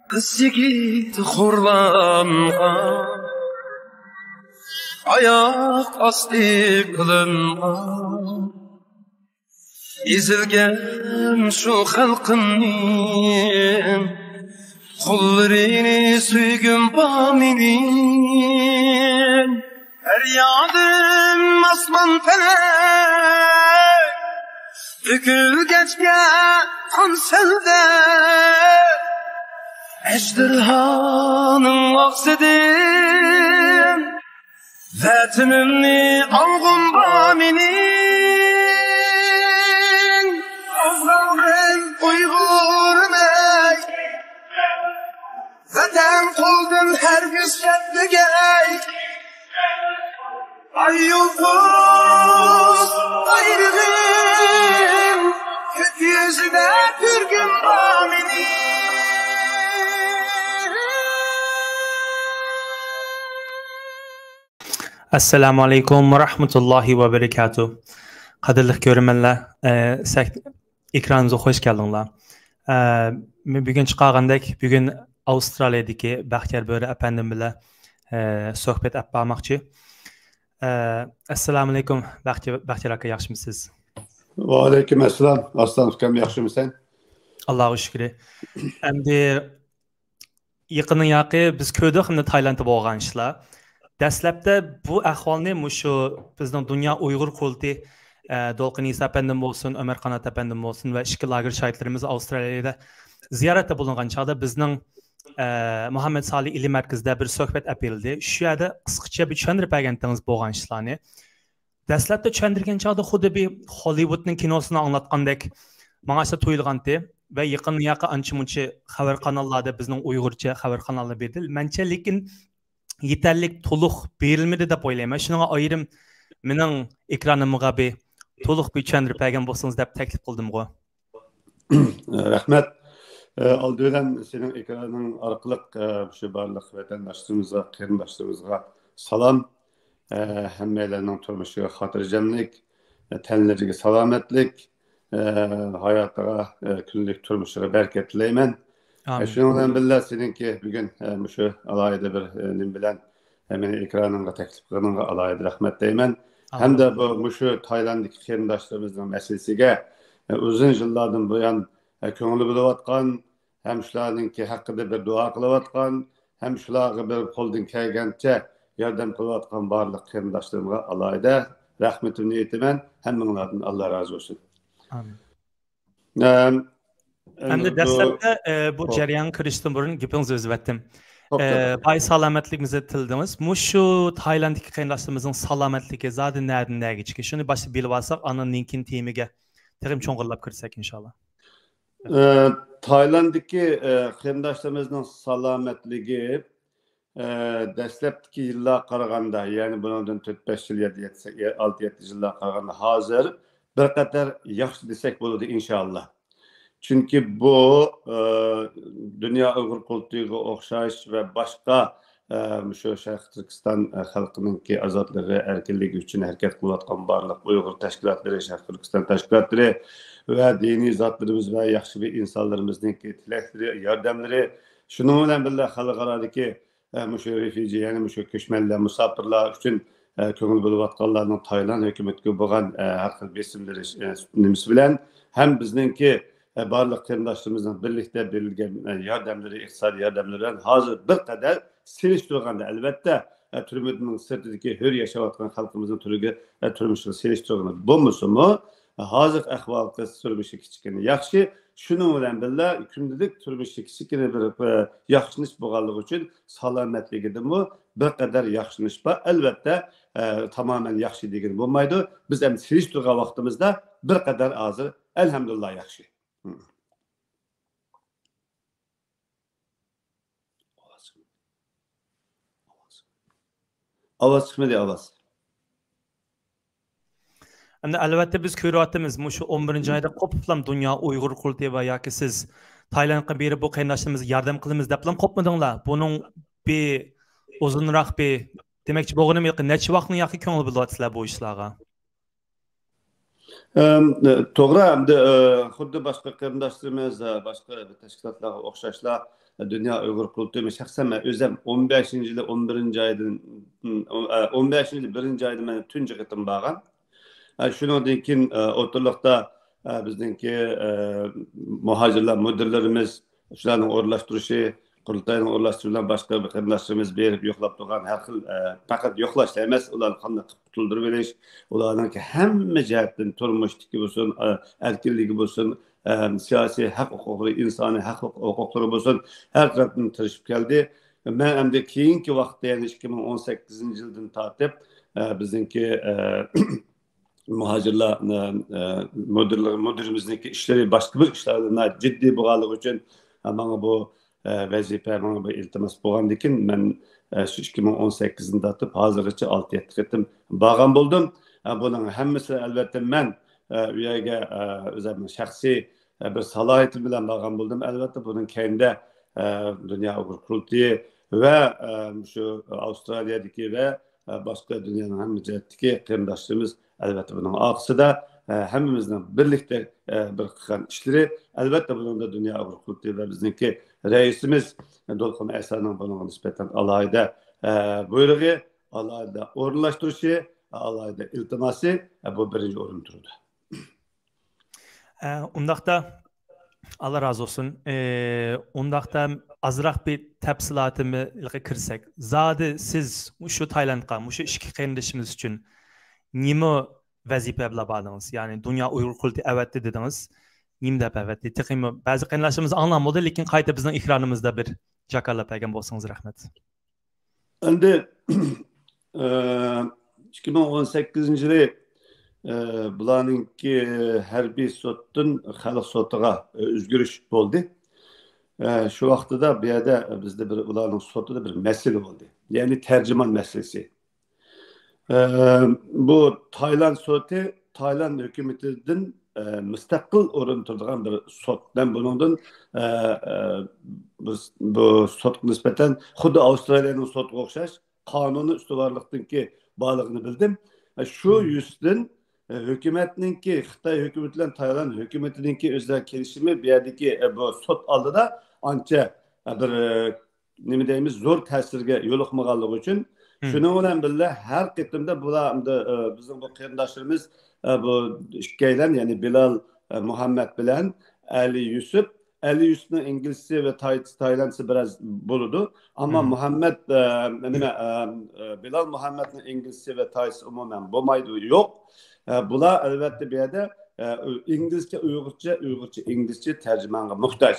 Kız yigit xorlangan, ayak asti kılıngan, ezilgen şu halkının kullarını süygün baminin. Her yadım asman felek, dökülgeçke kan selde. Ejderhanın aksidim, vatanımni algın baminin. Afgan Uygur'nay, vatan kıldım her güçlügey. Ay yıldız ayrılığım, gökyüzüne pürgün baminin. Assalamu alaikum ve rahmetullahi ve berekatuh. Qadirli görürmenler, ekranınıza hoş geldinler. Bugün çıkargandak, bugün Avustralya'daki Baxtiyar Böre efendim bile sohbet yapmakçı. Assalamu alaikum Baxtiyar aka, yaxshimisiz? Ve aleyküm esselam. Aslan ukam, yaxshimisan? Allohga shukr. Endi yaqinin yaqi biz ko'rdik, hamda Taylandda bo'lgan ishlar. Dastlabda bu ahvolni mushu bizning Dunyo Uyg'ur qurultiyi Dolqin Isa apandim bo'lsin, Ömer Qanat apandim bo'lsin va ishki lager shoirlarimiz Avstraliyada ziyoratda bo'lgan chog'da bizning Muhammad Salih ilmiy markazida bir suhbat apildi. Shu yerda qisqacha bir tushuntirib bergandingiz bo'lgan ishlarni. Dastlabda tushuntirgan chog'da xuddi bir Hollywoodning kinosini anglatgandek menga tuyulgandi va yaqin ancha-muncha xabar kanallarda bizning Uyg'urcha xabar kanallar berdi. Mencha lekin yeterlik to'liq berilmedi deb o'ylayman. Shuning ayrim mening ekranimga bir to'liq bir tushuntirib bergan bo'lsangiz deb taklif qildim-ku. Rahmat. Aldıran senin ekranın arqılıq şu barlıq vatandaşlarımıza, qarindoshlarımıza salam. Hammalarning turmushiga xotirjamlik, tanlariga salomatlik, hayotiga, kunlik turmushiga barakat tilayman. Şunun bilan birga seninki bugün şu alayda bir nim bilan meni ekranımga taklif qilganingga alayda rahmat deyman. Hem de bu şu Tayland'daki qarindoshlarımızning masalasiga uzun yillardan buyon ko'ngli bo'layotgan, hem shularninki haqida bir duo qilayotgan, hem shularga bir qo'ldan kelgancha yordam qilayotgan barliq qarindoshlarimga alayda rahmatimni aytaman. Hammanglardan Alloh rozi bo'lsin. Amin. Endi dastlabda bu jarayon kirishdan burun gapingizni o'zib etdim. Bay salomatligimizni tildingiz. Mushu Taylanddagi qarindoshlarimizning salomatligi zodi nerdan chiqdi? Shuni boshqa bilib olsak, ananninkin temiga tag'in cho'ng'irlab kirsak inshaalloh. Tayland'daki qarindoshlarımızın salomatligi dastlabki yillar qaraganda, yani bundan 4-5 yil, 6-7 yillar qaraganda hozir bir qadar yaxshi desak bo'ladi inshaalloh. Çünkü bu Dünya Uyghur qurultiyiga o'xshash va boshqa şu Sharq Turkiston xalqininki ozodligi, erkinligi uchun harakat qilayotgan barliq Uyg'ur tashkilotlari, Sharq Turkiston tashkilotlari ve dini zatlarımız ve yaxshi bir insanlarımızdaki tilakları, yordamları, şunun bilan birga xalqarodagi şu refuji, yani şu ko'chmanlar, musofirlar uchun ko'ngil bo'layotganlarning Tayland hukumatiga bo'lgan har xil besimlari nimasi bilan hem bizninki barliq qarindoshlarımızın birlikte berilgan yordamları, iqtisodiy yordamları bilan hozir bir qadar selishtirganda albatta turmushning sirtidagi hur yashayotgan xalqimizning turmushini selishtirganda bo'lmasa-mu hozir ahvolga turmushi kichkina yaxshi. Shuning bilan birga kundalik turmushi kichkina bir yaxshinish bo'lganligi uchun salomatligidimi bir qadar yaxshinish bor. Albatta tamoman yaxshi degan bo'lmaydi. Biz ham selishtirgan vaqtimizda bir qadar hozir alhamdulillah yaxshi. Ovoz chiqmadi, ovoz. Endi albatta biz ko'ryapmiz, shu 11-oyda qoplam Dunyo Uyg'ur qurultiyi va yoki siz Taylandga berib bu qarindoshlarimiz yordam qilamiz deb plan qopmadinglar. Buning bir uzunroq bir demakchi bo'lganim yo'q, necha vaqtni yoki ko'ngil bo'lyapsizlar bu ishlarga? To'g'ri, hamda xuddi boshqa qarindoshlarimiz, boshqa tashkilotlarga o'xshashlar Dünya Uyg'ur qurultoyi shaxsan men o'zim 15-yili 11 oydan 15-yili 1-oyda men tunji qitim borgan. Shuningdan keyin o'rtoqlikda bizningki muhojirlar mudirlarimiz shularning o'rlashtirishi qurultayning o'rlashtirilgan boshqa bir qarindoshlarimiz berib yo'qlab turgan har xil faqat yo'qlash emas, ularni qanday qutuldirib berish, ularning hamma jihatdan turmushdagi bo'lsin, erkinligi bo'lsin, siyosiy haq huquqlari, insoniy haq huquqlari bo'lsin, har tarafdan tirishib keldi. Men endi keyingi vaqtda, ya'ni 2018-yildan tortib bizningki muhojirlar mudirimizniki ishlari boshqa bir ishlardan jiddiy bo'lganligi uchun mana bu vazifa, mana bu iltimos bo'lgandan keyin men shu 2018-dan tortib hozirgacha 6-7 qitim borgan bo'ldim. Buning hammasi albatta men u yerga o'zimning shaxsiy bir salohiyatim bilan borgan bo'ldim. Albatta buning keyinda Dünya Uyg'ur qurultoyi va shu Avstraliyadagi va boshqa dunyoning hamma jihatdagi qarindoshlarimiz albatta buning orqasida hammamizning birlikda bir qilgan ishlari, albatta buningda Dünya Uyg'ur qurultoyi va bizningki raisimiz Dolqun Aysanning bunga nisbatan alohida buyrug'i, alohida o'rinlashtirishi, alohida iltimosi bu birinchi o'rinda turdi. Undaqda Allah razı olsun. Undaqda azroq bir tafsilotlarga kirsak, zodi siz shu Taylandga, shu ikki qarindoshimiz uchun nima vazifa bilan bordingiz? Ya'ni Dünya Uyg'ur qurultoyi avatdi dedingiz. Nima deb avatdi? Texmi ba'zi qarindoshlarimiz anlamadı, lekin qayta bizning ekranimizda bir jakarlab bergan bo'lsangiz rahmat. Endi 2018-yili bularninki harbiy sotdan xalq sotiga o'zgarish bo'ldi. Shu vaqtida bu yerda bizda bir ularning sotida bir masala bo'ldi. Ya'ni tarjimon masalasi. Bu Tayland soti, Tayland hukumatidan müstakil o'rin turadigan bir sot. Ben bundan bu sotga nisbatan xuddi Avstraliyaning sotiga o'xshash qonuniy ustuvorlikdagi borligini bildim. Shu yuzdan hukumatninki, Xitoy hukumati bilan Tayland hukumatininki o'zlari kelishimi bu yerdagi bu sot oldida ancha bir nima deymiz, zo'r ta'sirga yo'liqmaganligi uchun shuning bilan birga har qitimda bular bizning bu qarindoshlarimiz bu ikkalan, ya'ni Bilal Muhammad bilan Ali Yusufning inglizcha va taylandcha biroz bo'ladi, ammo Muhammad Bilal Muhammadning inglizcha va taylandcha umuman bo'lmaydi, yo'q. Bular albatta bu yerda İngilizce, Uyg'urcha, İngilizce tercümanga muhtoj.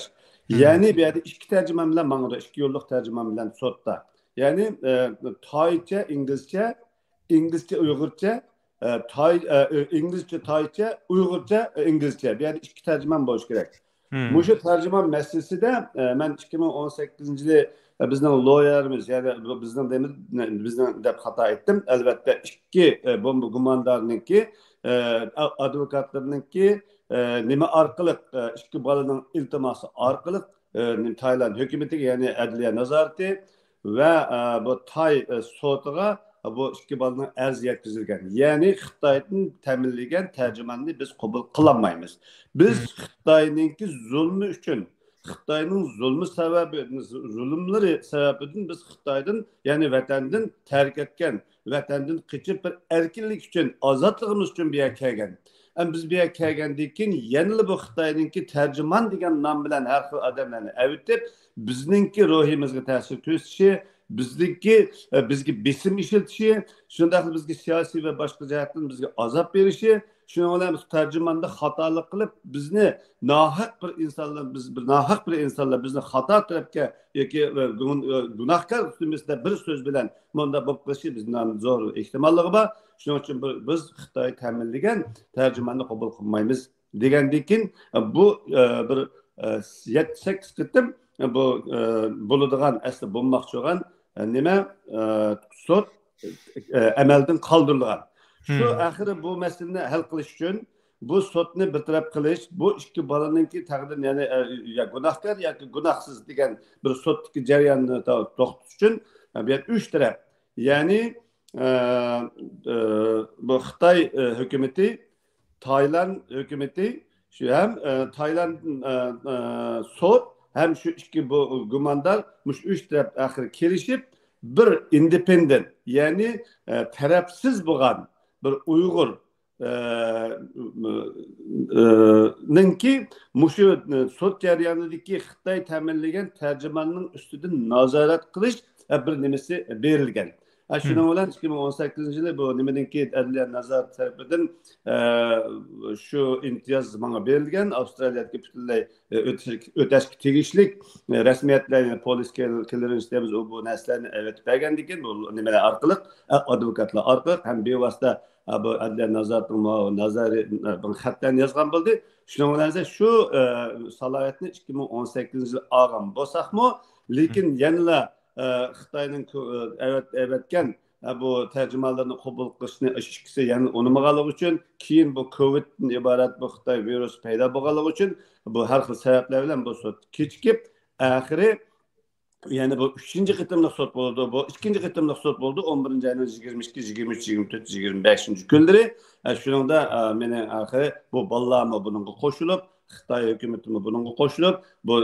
Yani bir yerda ikki tercüman bilan, mana ikki yo'lliq tercüman bilan sotda. Yani Taycha, İngilizce, Uyg'urcha, İngilizce, Taycha, Uyg'urcha, İngilizce. Bir yerda ikki tercüman bo'lishi kerak. Bu şu tercüman meselesinde ben 2018-yili bizning lawyerimiz, yani bizden de hata ettim. Elbette ikki bomba gumondarniki advokatlarınki nima orqali ikki bolaning iltimosi orqali Tayland hukumatiga, ya'ni adliya nazorati va bu Tay sotiga bu ikki bolaning arz yetkazilgan. Ya'ni Xitoydan ta'minlagan terjimonni biz qabul qilolmaymiz. Biz Xitoyninki zulmi uchun, Xitoyning zulmlari sababidan biz Xitoydan, ya'ni vatandan tark etgan, vatandan qochib bir erkinlik uchun, ozodligimiz uchun bu yerga kelgan. Biz bu yerga kelgandan keyin yana bu Xitoyninki terjimon degan nom bilan har xil odamlarni avitib, bizningki ruhimizga ta'sir ko'rsatishi, bizga besim ishiltishi, shunday bizga siyosiy va boshqa jihatdan bizga azob berishi, shuning bilan biz tarjimonda xatolik qilib bizni nohaq bir insonlar bizni xato tarafga yoki gunohkor ustimizda bir so'z bilan bunda bo'lib qilishi bizdan zo'r ehtimolligi bor. Shuning uchun biz Xitoy ta'minlagan tarjimonni qabul qilmaymiz degandan keyin bu bir 7-8 qitim bu bo'ladigan, asli bo'lmoqchi bo'lgan nima sot amaldan qoldirilgan. Şu axiri bu meseleni hal qilish uchun bu sotni bir taraf qilish, bu ikki bolaninki taqdirini, ya'ni ya gunohkor yoki gunohsiz degan bir sotdagi jarayonni to'xtatish uchun bu yer 3 taraf. Ya'ni bu Xitoy hukumati Tayland hükümeti şu hem Tayland sot hem şu iki bu gumandar muş üç taraf ahir kelişip bir independent yani tarafsız bo'lgan bir Uyg'ur ninki mushu sot jarayonidagi Xitoy ta'minlagan tarjimonning ustidan nazorat qilish bir nimasi berilgan. Şunun bilan 2018-yili bu nimadanki Adliya nazorat tarafidan şu imtiyoz bana berilgan. Avstraliyadagi butunlay o'tashga tegishli rasmiyatlar polis clearance deymiz bu narsalarni avatib bergandan keyin bu nimalar orqali advokatlar orqali ham bevosita bu Adliya nazoratining nazari xatlarni yozgan bo'ldi. Shundan bilan shu salohiyatni 2018-yil olgan bo'lsaqmi, lekin yana Xitoyning avatgan bu tarjimonlarni qabul qilishni ishkisi yani unutmaganlik uchun keyin bu Coviddan iborat bu Xitoy virus paydo bo'lganligi uchun bu har xil sabablar bilan bu sud kechikib oxiri yani bu 3-chi qitimliq sud bo'ldi. Bu 2-chi qitimliq sud bo'ldi 11-ayning 22, 23, 24, 25-kunlari. Shuningda meni oxiri bu bolalarni bunga qo'shilib Xitoy hukumati bunga qo'shilib bu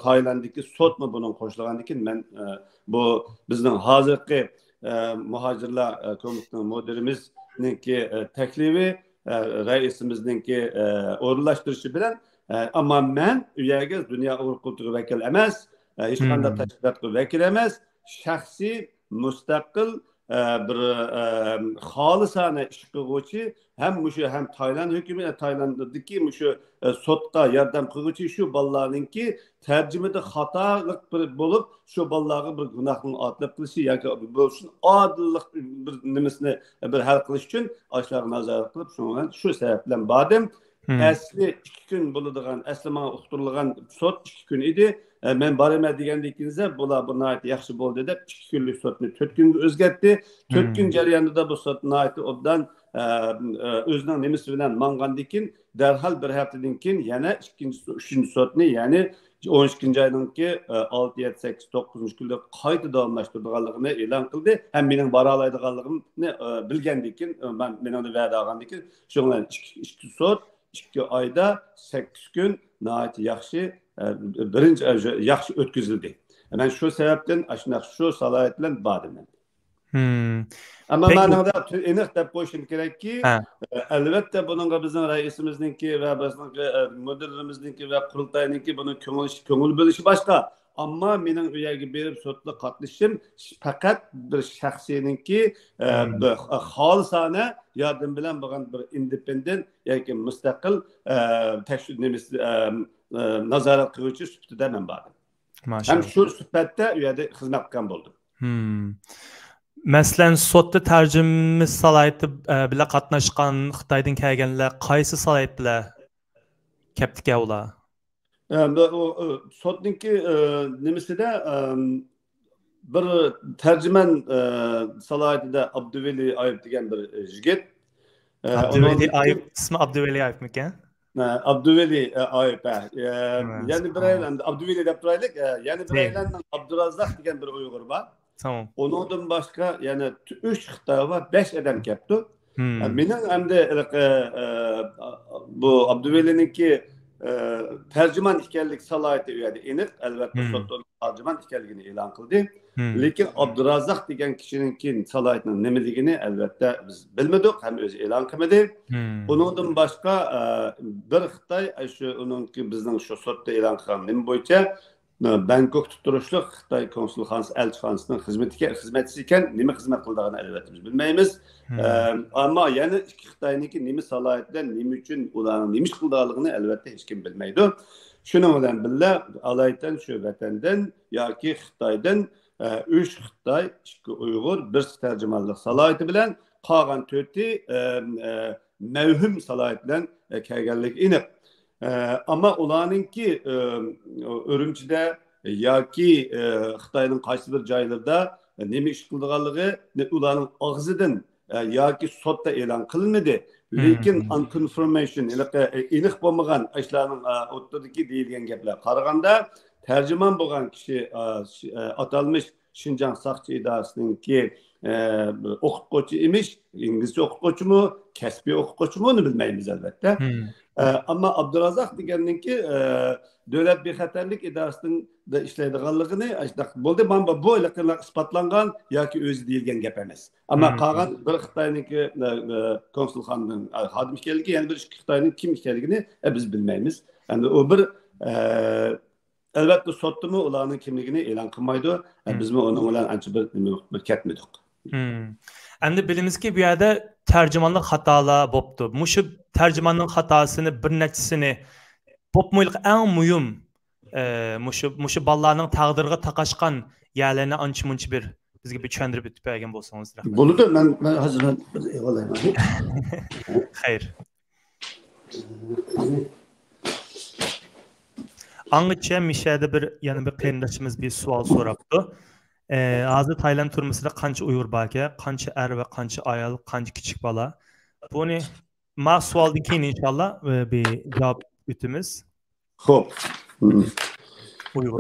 Taylanddagi sudmi bunga qo'shilgandan keyin men bu bizning hozirgi muhojirlar komitetining mudirimizningki taklifi raisimizningki o'rinlashtirishi bilan ammo men u yerga dunyo huquqiy vakil emas, hech qanday tashkilotga vakil emas, shaxsiy mustaqil bir xolisona ish qiluvchi hem mushu hem Tayland hükümeti Tayland'daki mushu sotqa yordam qiluvchi shu bolalarninki tarjimada xatolik bo'lib shu bolalarga bir gunohni otlab qilishi yoki bo'lsin odillik bir nimasini bir hal qilish uchun ashlar nazorat qilib shu sababdan bordim. Asli 2 kun bo'ladigan asli menga uqtirilgan sot 2 kun edi. Men boraman degandikinizda bular bu nihoyat yaxshi bo'ldi deb 2 kunlik sotni 4 kunga o'zgartdi. 4 kun jarayonida bu sot nihoyat obdan o'zining nimasi bilan mangandan keyin darhol bir haftadan keyin yana 3-chi sotni ya'ni 12-ayninki 6, 7, 8, 9 kunda qayta davomlashtirganligini e'lon qildi. Ham mening bora oladiganligimni bilgandan keyin men uni va'da olgandan keyin shundan 2 sot 2 oyda 8 kun nihoyat yaxshi birinchi yaxshi o'tkazildi. Men shu sababdan shu salohiyat bilan bordim. Ama manada aniq deb qo'yishim kerakki, albatta bunga bizning raisimizningki va bizning mudirimizningki va qurultayninki buni ko'ngil bo'lishi boshqa. Ammo mening u yerga berib sudda qatnashishim faqat bir shaxsiyninki xolisona yordam bilan bo'lgan bir independent yoki mustaqil nazorat qiluvchi sifatida men bordim. Ham shu sifatda u yerda xizmat qilgan bo'ldim. Masalan, sotda tarjima salohiyati bilan qatnashgan Xitoydan kelganlar qaysi salohiyat bilan kelibdi ular? Sotninki nimasida bir tarjiman salohiyatida Abduveli Ayub degan bir yigit. Abduveli Ayub ismi Abduveli Ayubmikan? Abduveli Ayub. Yani bir aylan Abduveli deb turaylik. Yani bir aylan Abdurazaq degan bir Uyg'ur bor. Tamam. Ondan başka yani 3 Xitoy var 5 adam kelibdi. Mening hamda bu Abduvelininki tercüman ekanlik salohiyati u yerda aniq, albatta sotda tercüman ekanligini e'lon qildi. Lekin Abdurazaq degan kishininki salohiyatining nimaligini albatta biz bilmadik, ham o'zi e'lon qilmadi. Bundan boshqa bir Xitoy shu uningki bizning shu sotda e'lon qilgan nima bo'yicha Bangkok turishli Xitoy konsulxonasi elchixonasining xizmatchisi ekan, nima xizmat qilganini albatta biz bilmaymiz. Ammo yana ikki Xitoyniki nima salohiyatdan, nima uchun ularning nima ish qilganligini albatta hech kim bilmaydi. Shuning bilan birga alaydan shu vatandan yoki Xitoydan 3 Xitoy, 2 Uyg'ur, 1 tarjimonlik salohiyati bilan qolgan 4ti mavhum salohiyat bilan kelganligi aniq. Ama ularninki Ürümçide yoki Xitoyning qaysi bir joylarda nima ish qilganligi ularning og'zidan yoki sotda e'lon qilinmadi. Lekin unconfirmation aniq bo'lmagan ishlarning o'rtadagi deyilgan gaplar qaraganda tarjimon bo'lgan kishi atalmış Şinjan Saqchi idorasininki o'qituvchi emish, inglizcha o'qituvchi mu, kasbiy o'qituvchi mu, onu bilmaymiz albatta. Ama Abdurazak deganninki davlat bexatarlik idorasining da ishlaydiganligini bo'ldi. Mana bu isbotlangan yoki o'zi deyilgan gap emas. Ama qolgan bir Xitoyniki konsulxonaning xodim ekanligi, yana bir Xitoyning kim ekanligini biz bilmaymiz. Endi o bir albatta sotdimi ularning kimligini e'lon qilmaydi. Biz onun bilan ancha bir ketmadik. Endi bilimizki bu yerda tercümanlık hatalar boptu. Muşu tercümanlık hatasını bir neçesini bopmaylık en mühim muşu ballarının taqdirga taqaşqan yerlerini ançı munçı bir bizge bir çöndürüp ütüp bergen bolsanız. Buludu ben hazırlan olayım abi. Hayır. Anlıkça Mişe'de bir kıyındaşımız bir sual soraptı. Hazır Tayland turmusida qancha Uyghur baka, qancha er ve qancha ayol, qancha kichik bola. Buni ma savoldan keyin inshaalloh bir javob o'tamiz. Xo'p. Uyghur.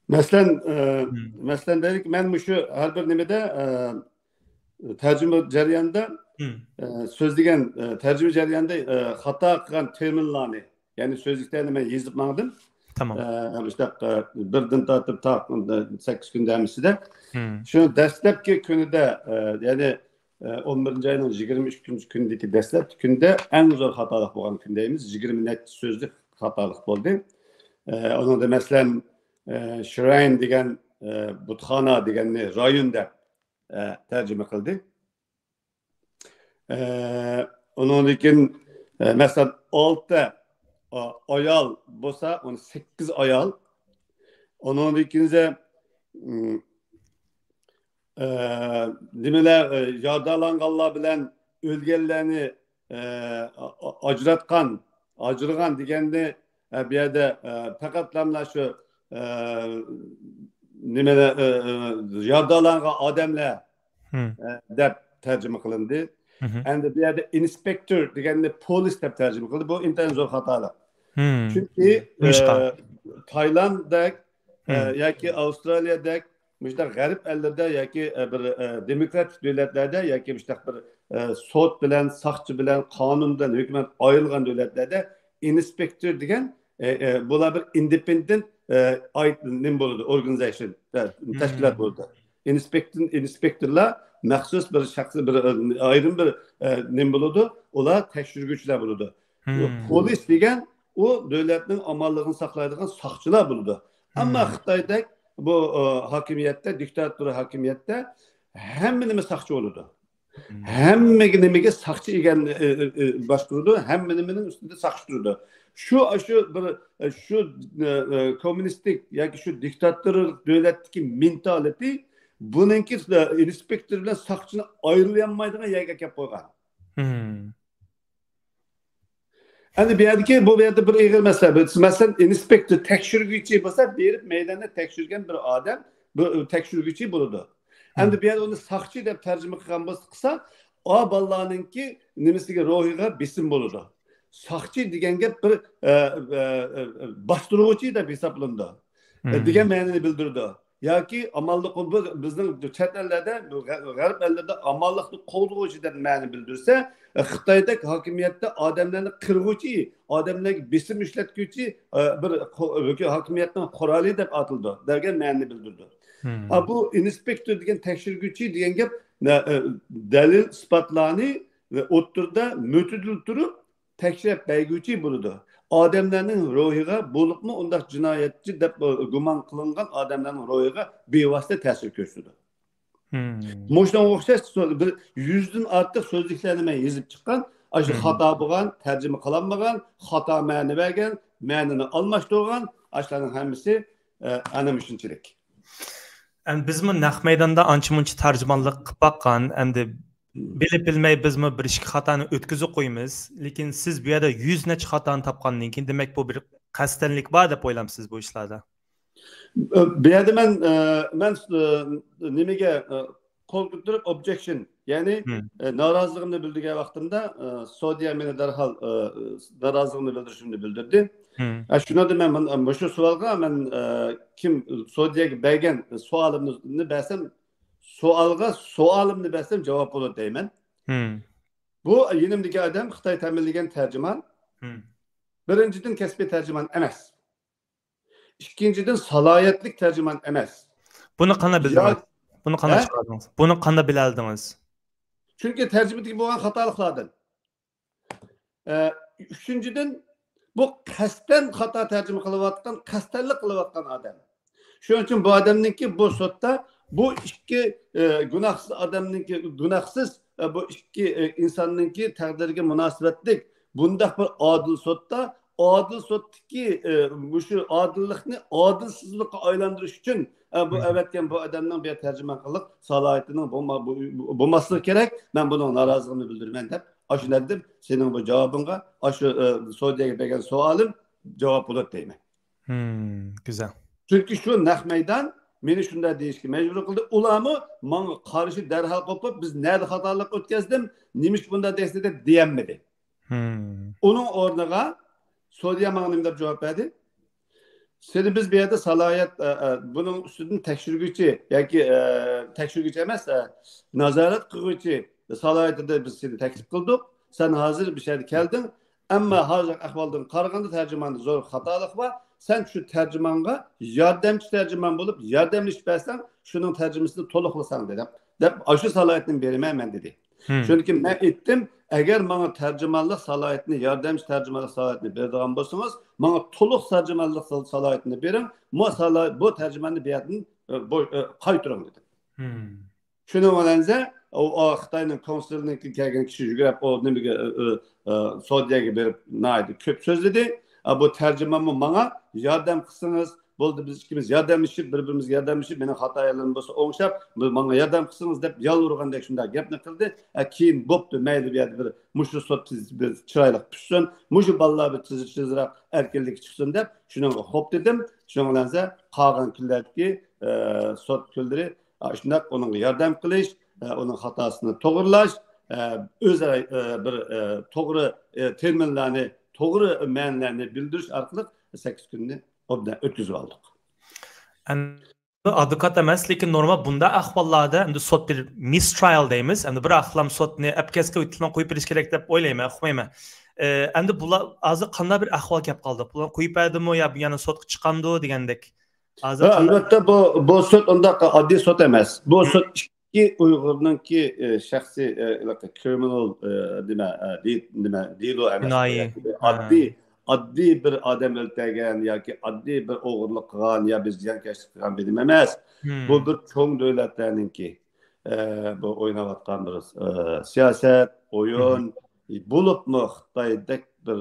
Mesela dedik ben şu her bir nimede tercüme jarayonida so'zlagan tercüme jarayonida xato qilgan terminlarni, ya'ni so'zliklarni men yozib mangdim. Tamam. İşte birden tartib 8 kun demisida. Şu dastlabki kunida, yani 11. ayının 23. kundaki dastlabki kunda en zo'r xatolik bo'lgan kundaymiz. 20 net so'zlik xatolik bo'ldi. Onun da mesela Shrine degan butxona deganni rayon deb tercüme qildi. Onun için mesela 6 ayal bo'lsa, 8 ayal. Onun ikinci nimeler yardalanganlar bilen o'lganlarni ajırgan deganda bir yerde faqatlamla şu nimeler yardalangan odamlar deb tercüme qilindi. Endi bir yerde inspektör deganda polis deb tercüme qildi. Bu intayin zo'r xatolar. Çünkü Taylandda yoki Avustraliyada müştak garip ellerde yoki bir demokratik devletlerde yoki müştak bir sot bilen, saqchi bilen, qonun bilen hükümet ayrılgan devletlerde inspektör degan bular bir independent nim bo'ladi, organization, tashkilot bo'ladi. Inspektörlar maxsus bir shaxsiy bir ayrim bir nim bo'ladi, ular tekshiruvchilar bo'ladi. Polis degan o devletinin amalligini saqlaydigan saqchilar bo'ladi. Ama Xitoyda bu hakimiyette, diktatör hakimiyette hamma nima saqchi bo'ladi. Hamma nimaga saqchi ekan boshqaradi, hamma nimaning ustida saqchi turadi. Şu komünistik yoki şu diktatör devletdagi mentality buningki inspektör bilan saqchini ayrilmaydigan yerga kelib qo'ygan. Hani bir yerdeki bu yerde bir ilgili mesela inspektör tekşürgüçü olsa berip meydanda tekşürgen bir adam bu tekşürgüçü buludu. Hani bir yerde onu saqchi deb tercüme qilgan bo'lsa, o ballarninki nimasiga ruhiga besim buludu. Saqchi degan gap bir bostiruvchi deb hisoblandi. Degan ma'noni bildirdi. Yoki amallik bizning chet ellarda, g'arb ellarda amallikni qo'llovchi deb ma'ni bildirsa, Xitoyda hakimiyatda odamlarni qirg'uvchi, odamlarga besim ishlatguvchi bir hakimiyatning quroli deb atildi, degan ma'ni bildirdi. Bu inspektör degan tekshirguvchi degan gap dalil isbotlarni o'ttirda mo'tidil turib tekshirib berguvchi bo'ladi. Adamlarning ruhiga bo'libmi undaq jinoyatchi deb gumon qilingan odamlarning ruhiga bevosita ta'sir ko'rsatadi. Mo'shdan o'xshash bir 100 dan ortiq so'zliklarni men yozib chiqqan, shu xato bo'lgan, tarjima qilinmagan, xato ma'ni bergan, ma'nini almashtirgan, shularning hammasi ana shunchalik. Endi bizmi naq maydonda ancha-muncha tarjimonlik qilib baqqan, endi bilib bilmay bizmi bir ishki xatoni o'tkazib qo'yamiz, lekin siz bu yerda 100 necha xatoni topgandan keyin demak bu bir qasddanlik bor deb o'ylamsiz bu ishlarda. Bu yerda men nimaga qo'l ko'tarib objection, ya'ni noroziligimni bildirgan vaqtimda Saudiya meni darhol noroziligimni bildirishimni bildirdi. Şuna da men şu savolga men kim Saudiyaga bergan savolimni bersam, savolimni bersam javob bo'ladi deyman. Bu yenimdagi odam Xitoy ta'minlagan tarjimon. Birinchidan kasbiy tarjimon emas. İkinciden salohiyatli tarjimon emas. Buni qanday bildingiz? Buni qanday chiqardingiz? Buni qanday bilardingiz? Chunki tarjimadagi bo'lgan xatoliklardan. Üçüncüden bu qasddan xato tarjima qilayotgan, qasdtanlik qilayotgan odam. Shuning uchun bu odamningki bu sotda bu ikki gunohsiz odamningki gunohsiz bu ikki insonningki taqdiriga munosabatlik bundaq bir odil sotda adil sotdaki şu adillikni adilsizlikka aylantirish uchun bu evetken bu adamning bir tercüme qilib salohiyatining bo'lmasligi kerak. Men buni noroziligimni bildiraman deb aşu dedim senin bu cevabınga aşu Saudiyaga bergan savolim javob bo'ladi deyman. Güzel. Çünkü şu naq meydan meni shunday deyishga majbur qildi. Ularmi menga qarshi darhol qo'pib biz nerede xatolik o'tkazdim, nimish bunday deysiz deb deyanmadi. Onun o'rniga Saudiya menga nima deb javob berdi? Seni biz bir yerde salohiyat bunun üstünden tekşirgüçi yoki tekşirgüçi emas, nazorat qiluvchi salohiyatida biz seni taklif qildik. Sen hazır bir şeyde geldin. Ama hazır ahvaldan qaraganda tercümanda zo'r xatolik var. Sen şu tercümanga yardımcı tercüman bulup yardımcı bersen şunun tercümesini to'liqlasan dedim. Deb aşı salohiyatni beraman dedi. Çünkü men ettim, eğer bana tercümanlık salohiyatini, yardımcı tercümanlık salohiyatini beradigan bo'lsangiz, bana to'liq tercümanlık salohiyatini berin. Bu tercümanni berdim, qaytaring dedim. Şunu olanca o Xitoyning konsulining kelgan kishi yugurib o nimaga Saudiyaga berib naydi ko'p so'zladi. Bu tercümanmi bana yardım qilsangiz bo'ldi, biz ikkimiz yordamlashib bir-birimizga yordamlashib meni xatoyalarim bo'lsa o'ngshab menga yordam qilsangiz deb yolvurgandek shunday gapni qildi. Keyin bo'pti, mayli bu yerda bir mushu sot bir chiroyli pishsin, mushu bolalar bir tizroq erkinlik chiqsin deb shuni xo'p dedim. Shuning bilan qolgan kunlardagi sot kunlari shunday onunga yordam qilish, onun xatosini to'g'irlash, o'zaro bir to'g'ri terminlarni, to'g'ri ma'nolarni bildirish orqali 8 kunni obdan o'tkazib oldik. Advokat emas, lekin normal bunda ahvollarda endi sot bir mistrial deymiz. Endi bir ahlam sotni apkasga o'tlan qo'yib berish kerak deb o'ylayman, uqmayman. Endi bular hozir qanday bir ahvol kelib qoldi? Bular qo'yib berdimi yo yana sotga chiqamdi degandek. Albatta bu sot undaq oddiy sot emas. Bu sot ikki Uyg'urningki shaxsiy criminal nima deydi emas. Addi bir adam öldürgen ya ki addi bir oğurluk kılan ya biz ziyankeşlik kılan benim emas. Bu bir çoğun devletlerinki bu oynavatkan bir siyaset, oyun bulup mu Xitay'daki bir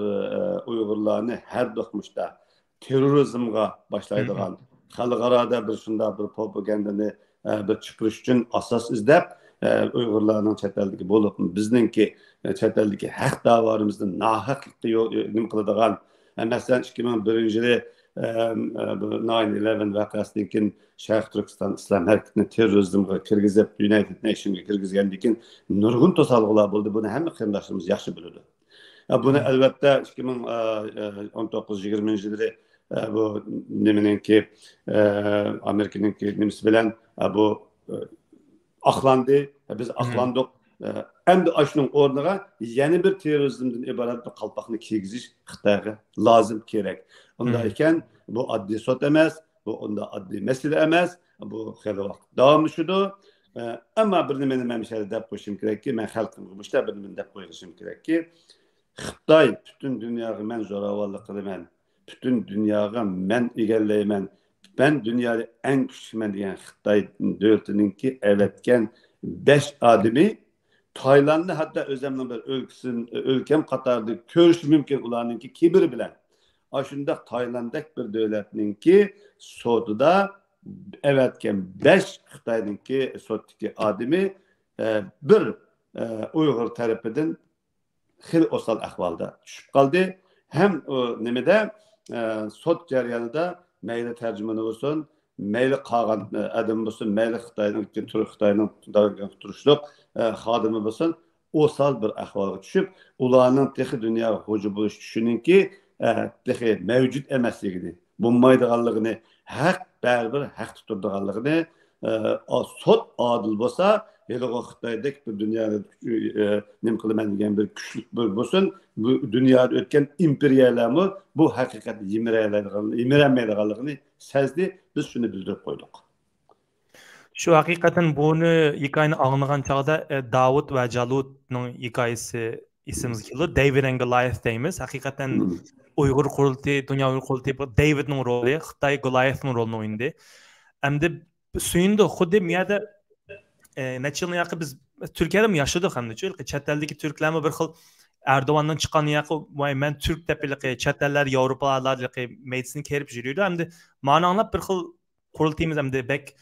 Uygurlarını her dokmuşta terörizmga başlaydıgan xalqarada bir şunda bir propagandani bir çıkırış için asas izlep Uygurlarning chet eldagi bo'lib bizninki chet eldagi haq da'volarimizni nohaqlikda nima qiladigan masalan 2001-yili 9/11 voqeasidan keyin Sharq Turkiston islom harakatini terrorizmga kirgizib United Nationsga kirgizgandan keyin nurg'un to'salg'ular bo'ldi. Buni hamma qarindoshlarimiz yaxshi biladi. Buni albatta 2019-20-yilda bu nimaninki Amerikaninki nimasi bilan bu aklandı, biz aklandık. Endi aşının ornaga yeni bir terörizmden ibaret bir kalpakını kiygiziş Xitayga lazım gerek. Onda iken bu adli sot emas, bu onda adli mesele emas, bu xeyli vaqt davamlaşıdı. Ama bir nimeni men şöyle dep qo'yishim kerak ki, men xalqimga mushta bir nimani dep qo'yishim kerak ki, Xitoy bütün dunyoga men zo'ravonlik qilaman, bütün dunyoga men egallayman. Ben dünyada en küçükmen diyen Xitay devletininki evetken 5 adımı Tayland'ı hatta özlemli bir ülkem Katar'da görüş mümkün olanınki kibir bilen. Aşında Tayland'daki bir devletininki sotuda evetken 5 Xitay'ninki sotdaki adımı bir Uygur tarafından xil osal ahvalda düşüp kaldı. Hem nemede sot jarayonida meyli tercümanı olsun, meyli qağan adam olsun, meyli Xitayning turuşluq xodimi olsun, osal bir ahvolga tushib, ularning texi dunyoga hujum bo'lish düşünün ki, dahi mevcut emasligini, bulmaydiganligini, haq baribir haq tuturdiganligini, sot adil bolsa, hele o Xitoydek bir dünyada nim kılıman degan bir küçlük bir bolsun, bu dünyada ötken imperiyalarmı bu hakikat yemirenmeydiganligini sezdi, biz şunu bildirip koyduk. Şu hakikaten bunu hikayeni anlayan çağda Davut ve Calut'un hikayesi isimimiz geliyor. David and Goliath deyimiz. Hakikaten Uygur Kurultayı, Dünya Uygur Kurultayı David'in rolü, Xitay Goliath'ın rolünü oynadı. Hem de suyunda xuddi miyada neçe yılın yakı biz Türkiye'de mi yaşadık hem de çünkü çeteldeki Türklerle bir xil Erdoğan'dan çıkan yakı ben Türk tepeliki çeteller Avrupalılar meclisini kerip jürüydü hem de mani anlap bir xil kurultayımız hem de bek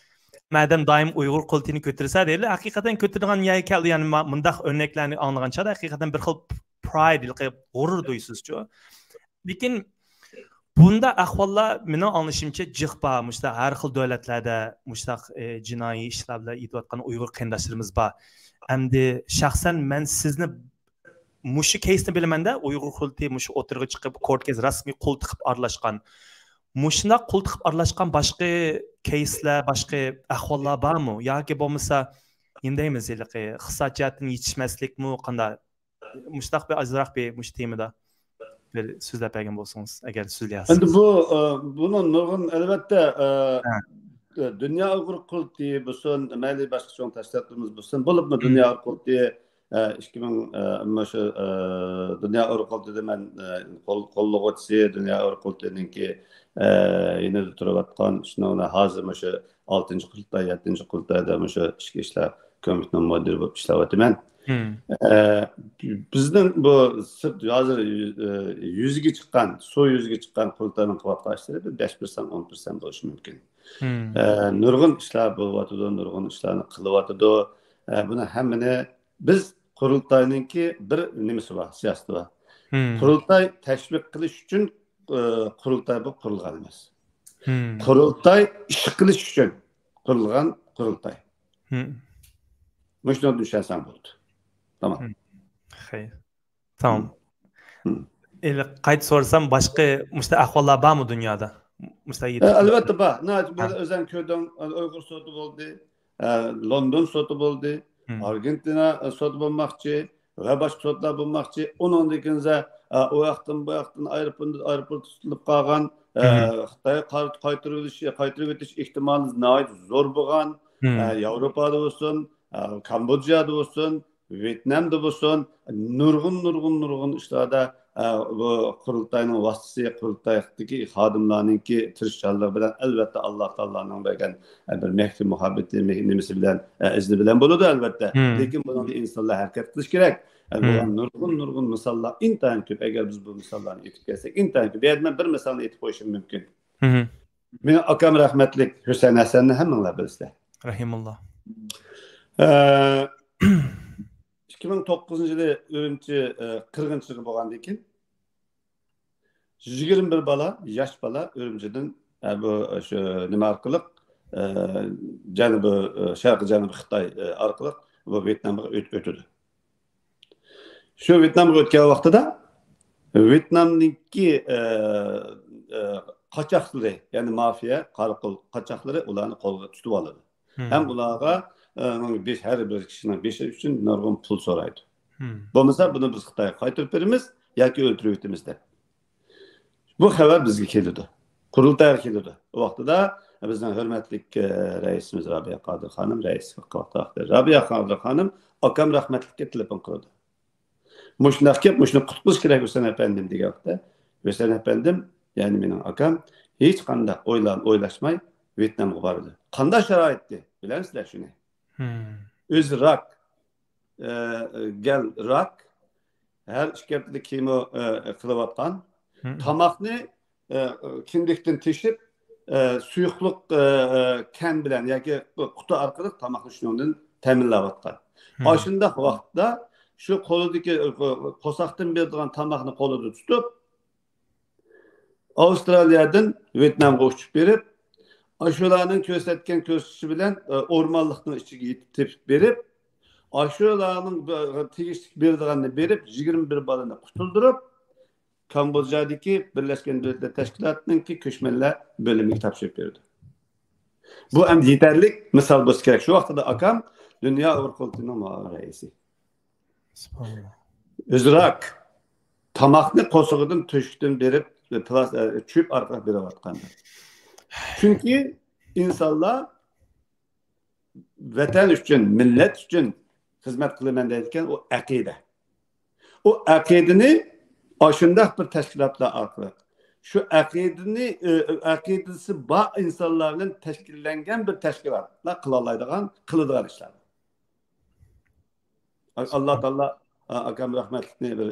madem daim Uygur kurultayını götürse değil hakikaten götürülen yer keldi yani mındak örneklerini anlayan çağda hakikaten bir xil pride gurur duyusuz çoğu. Lakin bunda ahvallar meni anlaşımcha jihba muşta har xil davlatlarda muşta jinoiy ishlar bilan etayotgan Uyg'ur qarindoshlarimiz bor. Endi shaxsan men sizni mushu case'ni bilamanda Uyg'ur qulti mushu o'tirg'i chiqib court case rasmiy qo'l tiqib aralashgan. Mushuna qo'l tiqib aralashgan boshqa case'lar, boshqa ahvollar bormi? Yoki bo'lmasa endaymiz iqtisodiyotni yetishmaslikmi qanday? Mushtaq bir azroq bir mush temada bir so'zlab bergan bo'lsangiz agar so'zlayasiz. Endi bunun nurg'un albatta Dünya Uygur Kurultayı bo'lsin, mayli boshqa cho'ng tashkilotlarimiz bo'lsin, bo'libmi Dünya Uygur Kurultayı 2000 shu Dünya Uygur Kurultayıda men qo'llovchisi Dünya Uygur Kurultayıninki yine turayotgan shuni hozir shu 6-qurultay, 7-qurultayda shu ichki ishlar komitetining mudiri bo'lib ishlayapman. Bizden bu hazır yüzüge çıkan, su yüzüge çıkan kurultayının kıvatlaşları 5%, 10% oluşu mümkün. Nurgun işler buluvatıdı, nurgun işlerini kılıvatıdı. Buna hemine biz kurultayının ki bir nimesi var, siyaseti var. Kurultay teşvik kılış için kurultay bu kurulganımız. Kurultay iş kılış için kurulgan kurultay. Müşteri düşersen buldu. Tamam. Hayır. Tamam. Kayıt sorsam başka ahvallar var mı dünyada? Elbette var. Böyle özen köyden Uygur sotu oldu. London sotu oldu. Argentina sotu bulmakçı. Ve başka sotlar bulmakçı. Onun dikince o yaktan bu yaktan aeroport tutulup kalkan Xitay'a kaytırıp etiş ihtimali nahit zor bulan. Avrupa'da olsun, Kambodja'da olsun, Vietnam'da olsun, nurgun işlerde bu kurultayının vasıtası, kurultaydaki xadimlarınki tirişçalığı bilen elbette Allah Teala'nın bergen bir mehdi muhabbeti nimesi bilen izni bilen buludu elbette. Lakin bunun insanlar hareket kılış gerek. Nurgun misallar intayin köp. Eğer biz bu misallarını etip gelsek intayin köp. Ben bir misalını etip koyuşum mümkün. Benim akam rahmetlik Hüseyin Hasan'ı hemenler bilirler. Rahimullah. 2009 yılı Ürümçi 40. yılı bolgandan keyin 21 bala, yaş bala Ürümçi'den bu şu nima arqali Şarkı Janubi Xitoy arqali bu Vietnamga o'tdi. Şu Vietnamga o'tgan vaqtida Vietnamdagi qochoqlari, ya'ni mafiya, qaraqul qochoqlari ularni qo'lga tutib oladi. Hem ularga her bir kişinin 5'i için nurgun pul soraydı. Bo'lmasa bunu biz Xitoyga qaytarib beramiz yoki o'ltirib o'tamiz deb. Bu xabar bizga keldi. Qurultayga keldi. O vaqtida bizning hurmatli raisimiz Rabiya Qodir xonim, rais vaqtida Rabiya Qodir xonim akam rahmatlikka telefon qildi. Mushunaq kelib, mushuni qutqiz kerak Hüseyin efendim degan vaqtda Hüseyin efendim, yani mening akam hech qanday o'ylashmay Vietnamga bordi. Qanday sharoitda bilasizlar shuni? Öz rak, gel rak, her işkepli kimo kılıvatkan, tamakni kindikten teşip, suyukluk ken bilen, yani kutu arkalık tamakni şunun teminlavatkan. Aşında vaxtda şu koludaki posaktan bir duran tamakni koludu tutup, Avustralya'dan Vietnam'a uçup berip, aşularının kösetken kösüsü bilen ormanlıktan içine tepip berip, aşularının tegişlik berdiğini berip, 21 balını kutuldurup, Kambodjadaki Birleşken Milletler Teşkilatı'nınki köşmeler bölümünü tapşırıp verdi. Bu hem yeterli misal bo'lsa kerak. Şu vaqtida akam Dünya Uyghur Kurultayı'nın reisi. Subhanallah. Özrak tamakni qo'sig'idan to'shikdan berib çöp orqali berayotgandi. Chunki insonlar vatan uchun, millat uchun xizmat qilaman deyotgan o aqida. O aqidani shundoq bir tashkilotlar orqali şu aqidasi bor insonlar bilan tashkillangan bir tashkilotlar qiladigan ishlar. Allah Taala akam rahmatli bir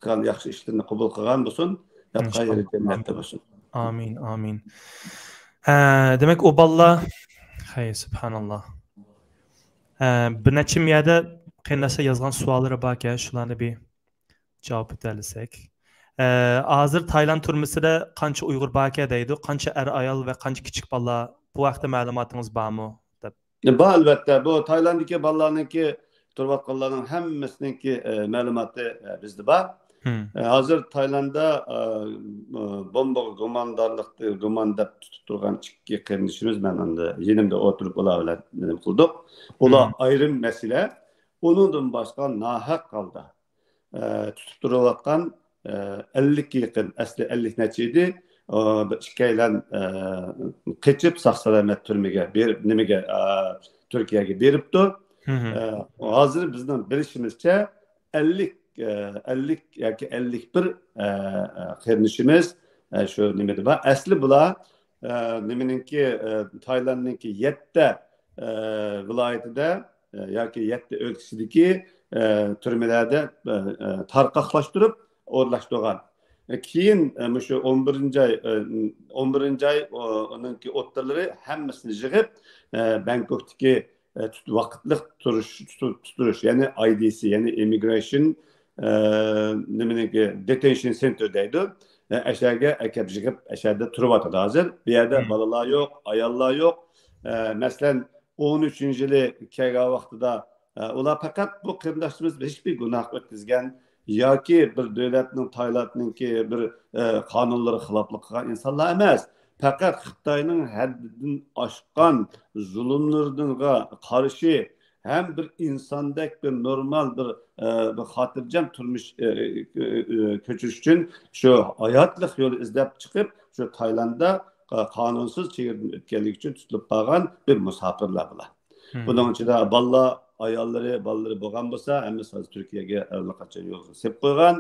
kan yaxshi ishlarni qabul qilgan bo'lsin, xayr jannatda bo'lsin. Amin, amin. Demek o balla hay subhanallah. Bir neçim yerde qiyinlashsa yozgan savollari bor ekan, shularni bir javob etalisak. Hozir Tayland turmusida qancha Uyg'ur bor ekan deydi, qancha ayol va qancha kichik bolalar, bu haqda ma'lumotingiz bormi? Bor albatta, bu Taylanddagi bolalarniki turayotganlarning hammasiniki ma'lumoti bizda bor. Hozir Taylandda bomba gumandab tutib turgan ikki qarindishimiz men endi yenimda o'tirib ular bilan nima qildik. Ular ayrim masala, undan boshqa nohaq holda tutib turayotgan 50 ga yaqin, asli 50 necha edi, ikkalan qochib sog'-salomat turmaga berib, nimaga Turkiyaga beribdi. Hozir bizning bilishimizcha 50 yoki 51 qarindishimiz shu nimada bor. Asli bular nimaninki Taylandninki 7 viloyatida yoki 7 o'lkasidagi turmalarda tarqaqlashtirib o'rlashtirgan. Keyin shu 11-oy onunki o'ttirlari hammasini yig'ib Bangkokdagi vaqtliq tuturuş yani IDC yani Immigration Detention Center deydi. Aşağıya akab yig'ib aşağıda turibotadi hozir. Bu yerda bolalar yo'q, ayollar yo'q. Masalan 13-yili kelgan vaqtida ular faqat bu qarindoshimiz hech bir gunoh o'tkazgan yoki bir davlatning Taylandninki bir qonunlari xiloflik qilgan insonlar emas. Faqat Xitoyning haddidan oshgan zulmlarga qarshi hem bir insandek bir normal bir xotirjam turmush ko'chirish uchun shu hayotlik yo'li izlab chiqib shu Taylandda qonunsiz chegaradan o'tganlik uchun tutilib qolgan bir musofirlar bular. Buning ichida bolalar, ayolları bo'lgan bo'lsa, hammasi hozir Turkiyaga allaqachon yo'l qo'yib qo'ygan.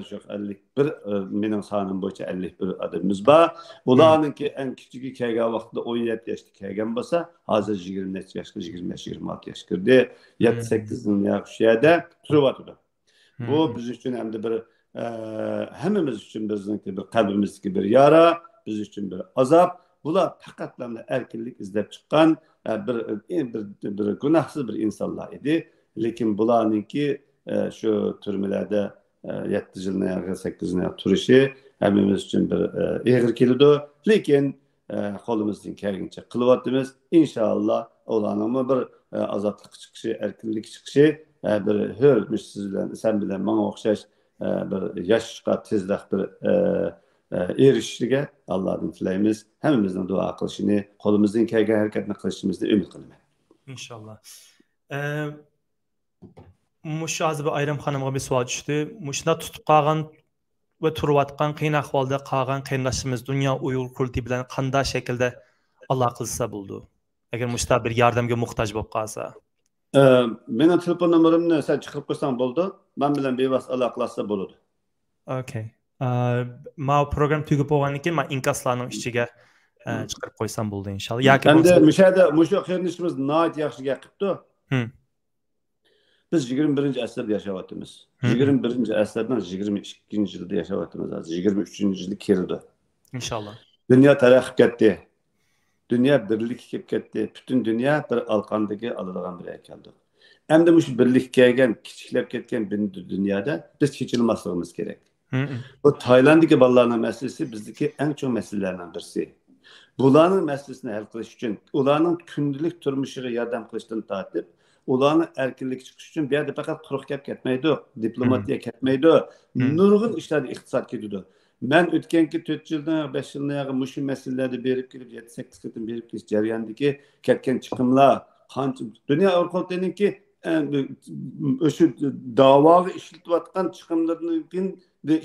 Şu 51 mening sonim bo'yicha 51 odamimiz bor. Ularninki eng kichigi kelgan vaqtida 17 yoshda kelgan bo'lsa, hozir 20 yoshga, 25-26 yoshga kirdi. 7-8 yosh yerda turibdi. Bu biz uchun ham bir hammamiz uchun bizniki bir qalbimizdagi bir yara, biz uchun bir azob. Bular faqatlarni erkinlik izlab chiqqan bir gunohsiz bir insonlar edi. Lekin bularninki shu turmalarda 7 yilni 8 yilni turişi hemimiz için bir ağır keldi. Lekin qo'limizdan kelgancha qilyapmiz. İnşallah ularning bir azodlik chiqishi, erkinlik chiqishi bir hurmish siz bilan, sen bilan menga o'xshash bir yoshga tezroq bir erishishiga Allohdan tilaymiz. Hammamizning duo qilishini, qo'limizdan kelgan harakatni qilishimizni umid qilaman. İnşallah. Mush hozir bir ayrim xonimga bir savol tushdi. Mushna tutib qolgan va turayotgan qiyin ahvolda qolgan qarindoshimiz Dunyo Uyg'ur Kurultiyi bilan qanday shaklda aloqalashsa bo'ldi? Agar mushta bir yordamga muhtoj bo'lib qolsa. Mening telefon nomerimni sen chiqarib qo'ysang bo'ldi. Men bilan bevosita aloqalashsa bo'ladi. Okay. Ma program tugab bo'lgandan keyin men inkaslarning ichiga chiqarib qo'ysam bo'ldi inshaalloh. Yoki endi mushu qarindishimiz nihoyat yaxshi gap qilibdi. Biz 21. asrda yaşayapmiz. 21. asrdan 22. yilda yaşayapmiz. Hozir 23. yilga kirdi. İnşallah. Dünya taraqqi ketdi. Dünya birlik kelib ketdi. Bütün dünya bir alqandagi aladigan bir keldi. Endi mush birlik kelgan, kichiklab ketgan dunyoda biz kechilmasligimiz kerak. Bu Taylanddagi bolalarning masalasi bizdagi eng chong masalalardan birisi. Bularning masalasini hal qilish uchun, ularning kundalik turmushiga yordam qilishdan tortib, ularni erkinlik chiqish uchun bu yerda faqat quruq gap ketmaydi, diplomatiya ketmaydi, nurg'un ishlarda iqtisod ketadi. Men o'tganki 4 yildan 5 yildan mushu masalalarda berib kelib 7-8 qatim berib kelish jarayonidagi ketgan chiqimlar qancha dunyo orqaliniki o'sha da'voga ishlatayotgan chiqimlarning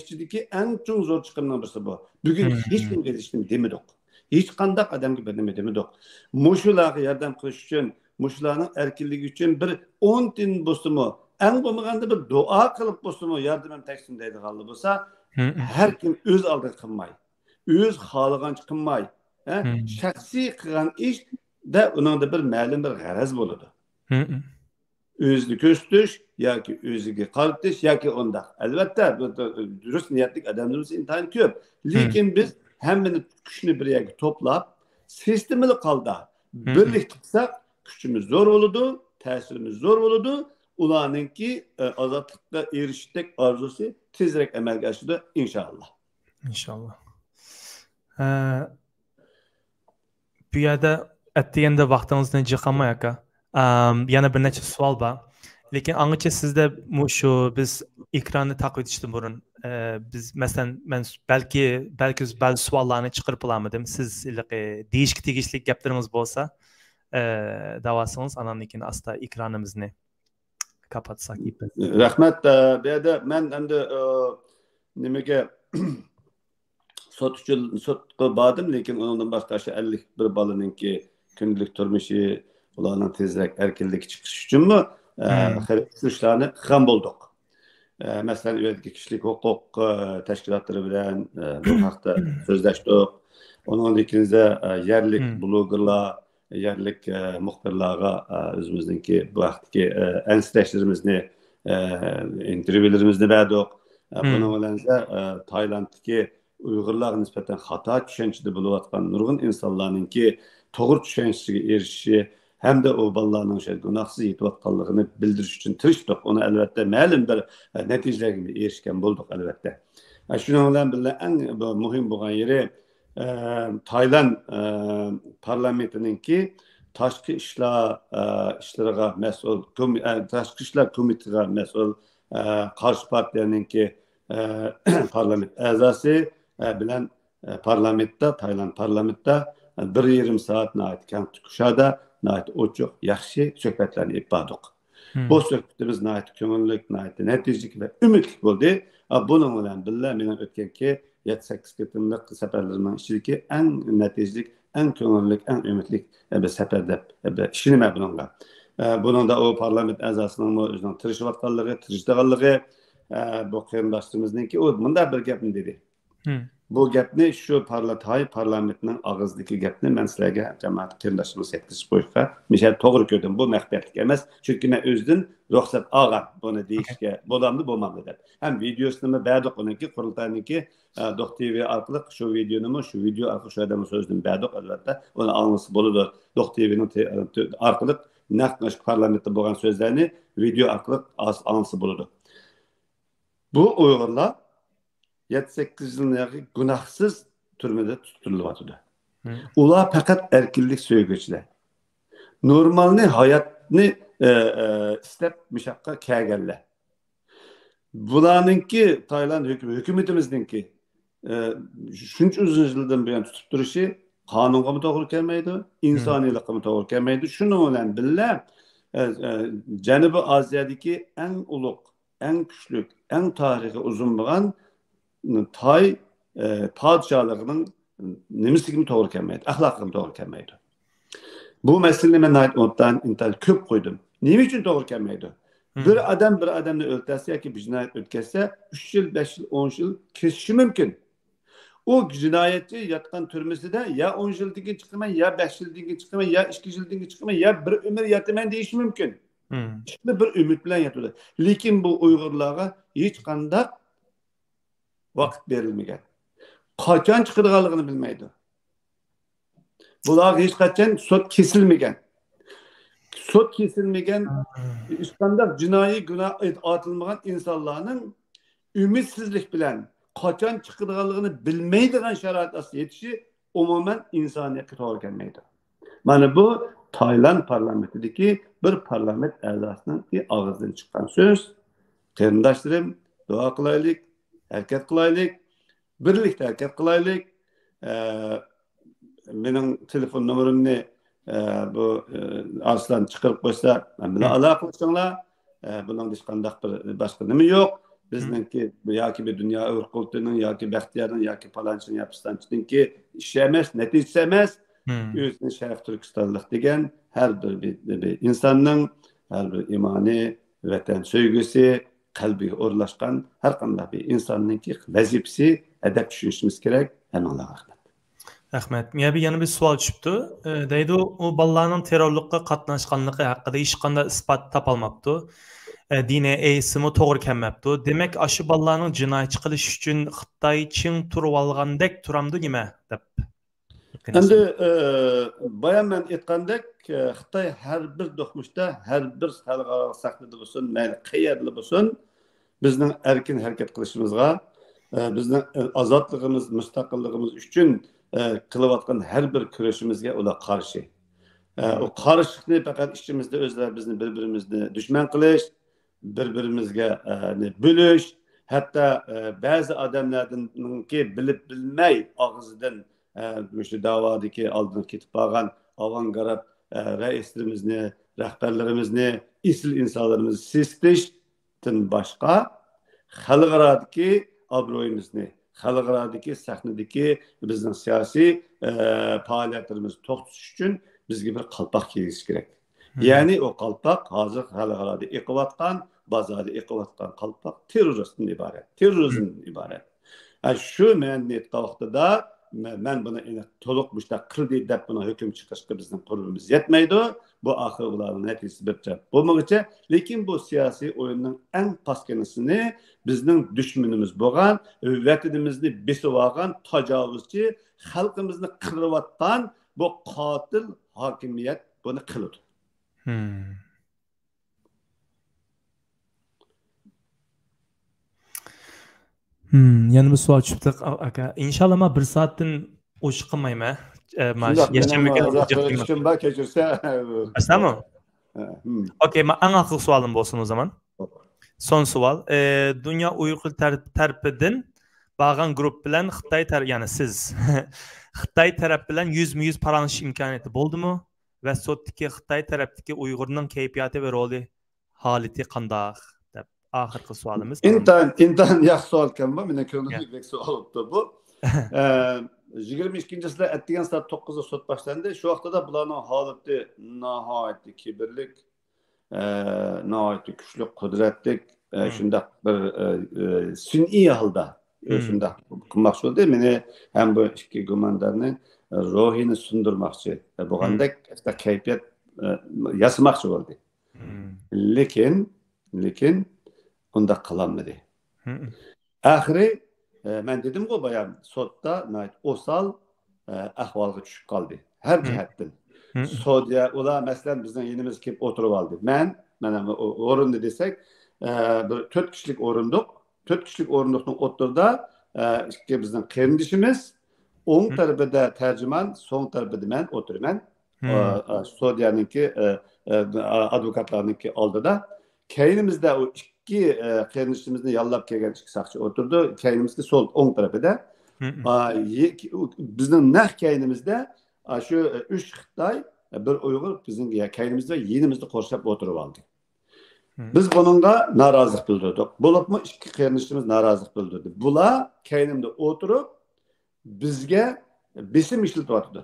ichidagi eng chong zo'r chiqimlardan birisi bu. Bugun hech kimga erishdim demadik. Hech qanday odamga berdim demadik. Mushularga yordam qilish uchun, mushularning erkinligi uchun bir 10 tin bo'lsa-mu, eng bo'lmaganda bir duo qilib bo'lsa-mu yordam taqsim deydiganlar bo'lsa, har kim o'z oldiga qilmay, o'z xohlagancha qilmay, shaxsiy qilgan ishda uningda bir ma'lum bir g'araz bo'ladi. O'zni ko'rsatish yoki o'ziga qaratish yoki undaq. Albatta, durust niyatli odamlarimiz intayin ko'p. Lekin biz hammani kuchni bir yerga to'plab, sistemli holda birlikda qilsak, kuchimiz zo'r bo'ladi, ta'sirimiz zo'r bo'ladi. Ularninki ozodlikka erishishlik orzusi tezroq amalga oshadi inshaalloh. İnşallah. Bu yerda atdiganda vaqtingizni jiqamay aka. Yana bir necha savol bor. Lekin angacha sizda shu biz ekronni taqib etishdan burun biz masalan men balki ba'zi savollarni chiqarib olarmidim. Siz deyishga tegishli gaplarimiz bo'lsa, da'vosingiz anamnikin asta ekranimizni kapatsak. Rahmat. Bu yerda men endi nimaga sotga bordim, lekin undan boshqa 51 bolaninki kundalik turmushi ularning tezroq erkinlikka chiqish uchunmi ishlarni qilgan bo'ldik. Masalan, uyadagi kishilik huquq tashkilotlari bilan bu haqda so'zlashdik. Onun ikinizde yerlik blogerlar, yerlik muhbirlarga o'zimizningki bu vaqtdagi ansirashlarimizni, intervyularimizni berdik. Bunun bilan Taylanddagi Uyg'urlarga nisbatan xato tushunchada bo'layotgan nurg'un insonlarningki to'g'ri tushunchaga erishishi hamda o bolalarning o'sha gunohsiz yetayotganligini bildirish uchun tirishdik. Uni albatta ma'lum bir natijalarga erishgan bo'ldik albatta. Shuning bilan birga eng muhim bo'lgan yeri Tayland parlamentininki tashqi ishlariga mas'ul, tashqi ishlar komitetiga mas'ul qarshi partiyaninki parlament a'zosi bilan parlamentda, Tayland parlamentda 1,5 soat kang kushada ochiq, yaxshi suhbatlarni ifodadik. Bu suhbatimiz ko'ngillik, natijali va umidli bo'ldi. Buning bilan birga men o'tganki 7-8 qatimlik safarlarimning ichidagi eng natijali, eng ko'ngillik, eng umidli bir safar deb ishonaman bunga. Buningda o parlament a'zosining o'zining tirishayotganligi, bu qarindoshimizningki o bunda bir gapni dedi. Bu gapni shu parlamentning og'izdagi gapni men sizlarga jamoat qarindoshimiz yetkazib qo'yishga men to'g'ri ko'rdim. Bu maxfiyatlik emas, chunki men o'zimdan ruxsat olgan buni deyishga bo'lamdi, bo'lmamdi deb. Ham videosini berdik uniki qurultayniki Doq TV orqali shu videoni shu video orqali shu odamning so'zini berdik albatta. Uni anglasa bo'ladi. Doq TVning orqali naqsh parlamentda bo'lgan so'zlarni video orqali anglasa bo'ladi. Bu Uyg'urlar 7-8 yildan gunohsiz turmada tutiliyotir. Ular faqat erkinlik so'yguvchilar. Normalni hayotni istab mushaqqa kelganlar. Bularninki Tayland hukumatimizningki shuncha uzun yildan buyon tutib turishi qonunga to'g'ri kelmaydi, insoniylikka to'g'ri kelmaydi. Shuning bilan birga Janubiy Osiyodagi eng ulug', eng kuchli, eng tarixiy uzun bo'lgan Tay padişahlarının nimisiga to'g'ri kelmaydi, axloqiga to'g'ri kelmaydi. Bu masalani men aytmoqdan intal ko'p qo'ydim. Nima uchun to'g'ri kelmaydi? Bir odamni o'ldirsa yoki bir jinoyat o'tkazsa 3 yil, 5 yil, 10 yil kesishi mumkin. O jinoyatchi yotgan turmasida ya 10 yildan keyin chiqaman, ya 5 yildan keyin chiqaman, ya 2 yildan keyin chiqaman, ya bir umr yotaman deyish mumkin. Şimdi bir umid bilan yotadi. Lekin bu Uyg'urlarga hech qanday vaqt berilmagan. Qachon chiqadiganligini bilmaydi. Bular hech qachon sud kesilmagan. Sud kesilmagan, hech qanday jinoiy gunoh otilmagan insonlarning umidsizlik bilan qachon chiqadiganligini bilmaydigan sharoit ostida yetishi umuman insoniyatga to'g'ri kelmaydi. Mana bu Tayland parlamentideki bir parlament a'zosining og'zidan chiqqan so'z. Qarindoshlarım, duo qilaylik, harakat qilaylik, birlikda harakat qilaylik. Mening telefon nomerimni bu Arslan chiqarib qo'ysa, men bilan aloqa qilishinglar. Bundan hech qanday bir boshqa nima yo'q. Bizningki yoki bir dunyo urqultining yoki baxtiyorning yoki palonchining yapistanchiningki ish emas, natija emas. O'zini Sharq Turkistonlik degan har bir insonning har bir imoniy, vatan sevgisi qalbiga o'rlashgan har qanday bir insonningki vazifasi adab tushunishimiz kerak. Hammalarga rahmat. Rahmat. Meni yana bir savol tushibdi. Deydi u bolalarning terrorlikqa qatnashganligi haqida hech qanday isbot topolmabdi. Dini eysimi to'g'ri kelmabdi. Demak, aşı bolalarning jinoyat qilish uchun Xitoy ching turib olgandek turamdi nima deb. Endi bayan men aytgandek, Xitoy har bir do'qmishda, har bir xalqaro sahnada bo'lsin, mayli qayerda bo'lsin, bizning erkin harakat qilishimizga, bizning ozodligimiz, mustaqilligimiz uchun qilayotgan har bir kurashimizga ular qarshi. O qarshiliqni faqat ichimizda o'zlar bizni bir-birimizni dushman qilish, bir-birimizga bo'lish, hatto ba'zi odamlarninki bilib bilmay og'zidan şu davadaki aldığını ketip bağan avantgard reislerimizni, rahberlerimizni, isil insanlarımızı sistişten başka xalqaradaki abroyimizni, xalqaradaki sahnedeki bizden siyasi faaliyetlerimizi to'xtatish uchun bizga bir qalpoq kiyish kerak. Yani o qalpoq hozir xalqarada eqivatgan, bozorda eqivatgan qalpoq terrorizmdan iborat. Terrorizmdan iborat. Şu ma'niyat vaqtida men buni to'liq mushtaq qildi deb buni hukm chiqarishga bizning qurbimiz yetmaydi. Bu axir ularning natijasi bir taraf bo'lmoqchi, lekin bu siyosiy o'yinning eng paskanasini bizning dushmanimiz bo'lgan, vatanimizni besib olgan tajovuzchi, xalqimizni qirayotgan bu qotil hokimiyat buni qiladi. Yana bir savol tushibdi aka. Inshaalloh men 1 soatdan o'shiq qilmayman. Yaşımda keçirse. Tamam. Okey, men eng oxirgi savolim bo'lsin o zaman. Son savol. Dünya Uyghur tarafidan bo'lgan guruh bilan Xitoy ya'ni siz Xitoy taraf bilan yüz paralanish imkoniyati bo'ldimi? Va sotdagi Xitoy tarafdagi Uyg'urning kayfiyati va roli holati qanday deb oxirgi savolimiz. İntan yaxshi savol ekan bu. Meni ko'nglimdagi savol bu. 22-yilda atdigan soat 9'da sud boshlandi. Shu vaqtda bularning holati nihoyatda kibrlik, nihoyatda kuchli, qudratli, shunday bir sun'iy holda shunday qilmoqchi bo'ldi. Meni ham bu ikki gumondorning ruhini sundirmoqchi bo'lgandek kayfiyat yasamoqchi bo'ldi. Lekin unda qilolmadi. Axiri men dedim ki bayan sodda osal ahvalga tushib qoldi. Her cihettin. Sodya ular mesela bizden yenimiz kim oturup aldı. Men orunda desek 4 kişilik orunduk. 4 kişilik orunduktan oturda bizden kardeşimiz on tarafında tercüman, son tarafında men oturumen. Sodya'nınki advokatlarınki aldı da. Keynimizde o iki kardeşimizni yallab kelgan ikki saqchi o'tirdi. Keynimizki sol o'ng tarafida. Bizning naq keynimizda shu 3 Xitoy, bir Uyg'ur bizning keynimizda yenimizni qo'rshab o'tirib oldi. Biz bununla norozilik bildirdik. Bo'libmi ikki qarindishimiz norozilik bildirdi. Bular keynimda o'tirib bizga besim ishlatyapti.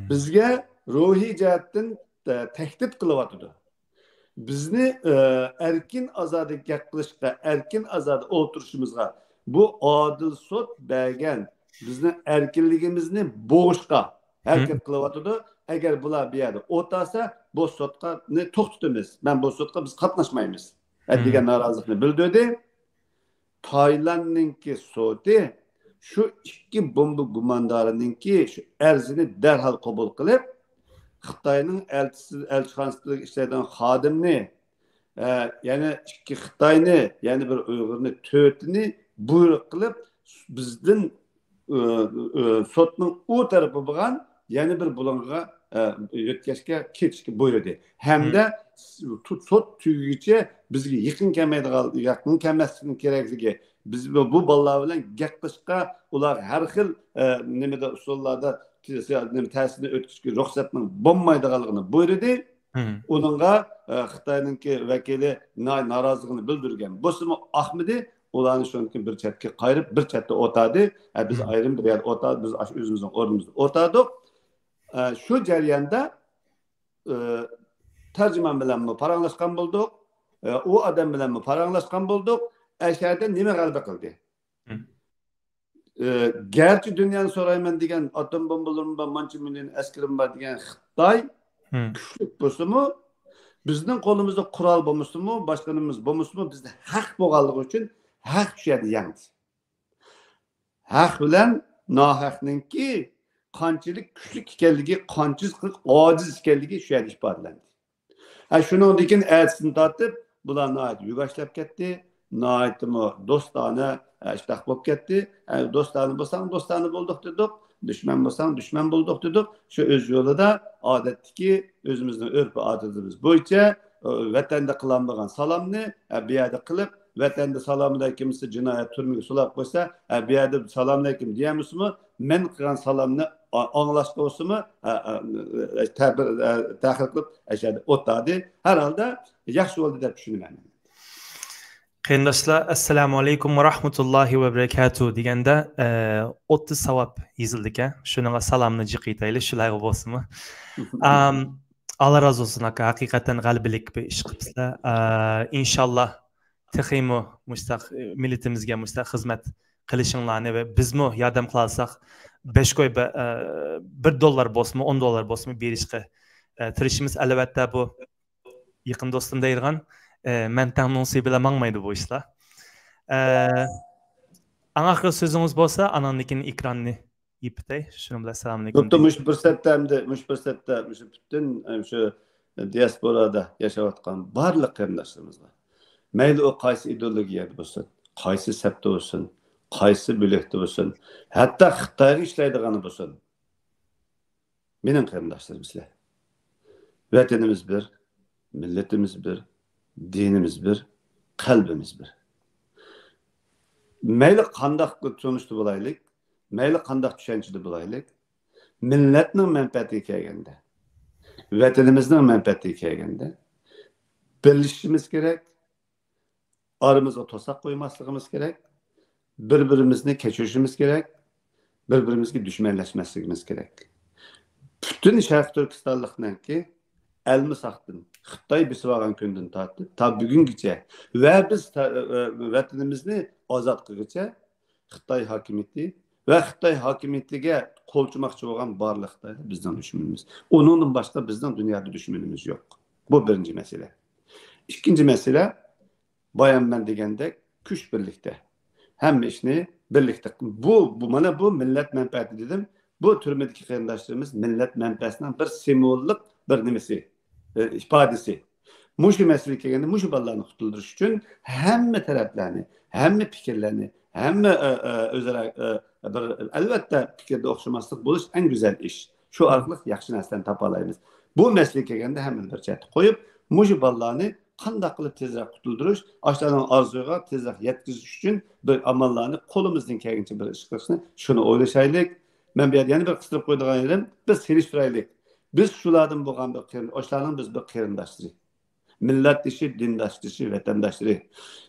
Bizga ruhiy jihatdan tahdid qilyapti. Bizni erkin azadi gap qilishga, erkin azadi o'tirishimizga, bu adil sud bergan bizni erkinligimizni bo'g'ishga harakat qilyapti. Agar bular bu yerda o'tasa, bu sudga to'xtatamiz. Men bu sudga biz qatnashmaymiz degan norozilikni bildirdi. Taylandninki sudi shu ikki bomba gumondorininki shu arzini darhol qabul qilib, Xitoyning elchixonasida ishlaydigan xodimni, ya'ni ikki Xitoyni, ya'ni bir Uyg'urni 4'ni buyruq qilib, bizdan sotning u tarafi bo'lgan yana bir bulonga o'tkazishga ketishga buyurdi. Hamda sot tugigicha bizga yaqin kelmasligini kerakligi, biz bu bolalar bilan gap qilishga ular har xil nimada usullarda ta'sirini o'tkazishga ruxsatning bo'lmaydiganligini buyurdi. Onunğa Xitoyninki vakili noroziligini bildirgan. Bo'lsa Ahmedi ularni shunki bir chetga qayirib, bir chetda o'tadi. Biz ayrim bir yer o'tadi, biz o'zimizning o'rnimizda o'tadik. Shu jarayonda tarjimon bilan paranglashgan bo'ldik. U odam bilan paranglashgan bo'ldik. Ashada nima g'alaba qildi? Gerçi dünyanı sorayman degan atom bombalarım var, mancha million askarim var degan Xitoy kuchli bo'lsa-mu, bizning qo'limizda qurol bo'lmasa-mu, boshqanimiz bo'lmasa-mu, bizda haq bo'lganligi uchun haq tushadi yangi. Haq bilan nohaqninki qanchalik kuchli ekanligi, qanchalik ojiz ekanligi shu yerda ifodalandi. Shundan keyin aytsin tortib, bular nihoyat yugoshlab ketdi. Nihoyatmi do'stona ishtaq bo'lib ketdi. Do'stona bo'lsang do'stona bo'ldik dedik. Düşman bo'lsang düşman bo'ldik dedik. Shu o'z yo'lida odatdagi o'zimizning urf odatimiz bo'yicha vatanda qilinmagan salomni bu yerda qilib, vatanda assalomu alaykum desa jinoyat turmaga sulab qo'ysa, bu yerda assalomu alaykum deyamizmi? Men qilgan salomni anglashga bo'lsa-mi, ta'xir qilib ashada o'tadi. Har holda yaxshi bo'ldi deb tushunaman. Qarindoshlar, assalomu alaykum va rahmatullohi va barakatuh deganda 30 savob yozildi-ka. Shuninga salomni jiqitayli, shularga bo'lsinmi? Allah razı olsun aka, haqiqatan g'albilik bir ish qilibsizlar. Inshaalloh teximo millatimizga xizmat qilishinglarni va bizmi yordam qilsak 5 qo'y $1 bo'lsin, $10 bo'lsin berishga tirishimiz. Albatta bu yaqin do'stim deyirgan men tanonsi bilan mangmaydi bu ishlar. Anaqa so'zingiz bo'lsa, anannikin ekranni yiptay. Shuni bilan assalomu alaykum. Mush butun shu diasporada yashayotgan barliq qarindoshlarimiz bor. Mayli o qaysi ideologiyada bo'lsin, qaysi sabda bo'lsin, qaysi bo'lakda bo'lsin, hatto Xitoyga ishlaydigani bo'lsin. Mening qarindoshlarim sizlar. Vatanimiz bir, millatimiz bir, dinimiz bir, qalbimiz bir. Mayli qandaq so'nishda bo'laylik, mayli qandaq tushunchada bo'laylik, millatning manfaatiga kelganda, vatanimizning manfaatiga kelganda bilishimiz kerak, aramızga to'saq qo'ymasligimiz kerak, bir-birimizni kechirishimiz kerak, bir-birimizga dushmanlashmasligimiz kerak. Butun Sharq Turkistonlikniki almisaqdan Xitoy besib olgan kundan tortib ta bugungacha va biz vatanimizni ozod qilguncha Xitoy hokimiyati va Xitoy hokimiyatiga qo'lchimoqchi bo'lgan barliq Xitoylar bizning dushmanimiz. Uningdan boshqa bizning dunyoda dushmanimiz yo'q. Bu birinchi masala. Ikkinchi masala, bayan ben degandek kuch birlikda. Hamma ishni birlikda. Mana bu millat manfaati dedim. Bu turmadagi qarindoshlarimiz millat manfaatining bir simvollik bir nimasi, ifodasi. Mushu masalaga kelganda mushu bolalarni qutuldirish uchun hamma taraflarni, hamma fikrlarni, hamma o'zaro bir albatta fikrda o'xshamaslik bo'lish eng go'zal ish. Shu orqali yaxshi narsani topa olamiz. Bu masalaga kelganda hamma bir chatga qo'yib, mushu bolalarni qanday qilib tezroq qutuldirish, ashlarning orzuga tezroq yetkazish uchun bir amallarni qo'limizdan kelgancha bir ish qilishni shuni o'ylashaylik. Men bu yerda yana bir qistirib qo'ydigan yerim, biz selishtiraylik. Biz shulardan bo'lgan bir ashlarning biz bir qarindoshlari. Millat ishi, dindoshlishi, vatandoshları.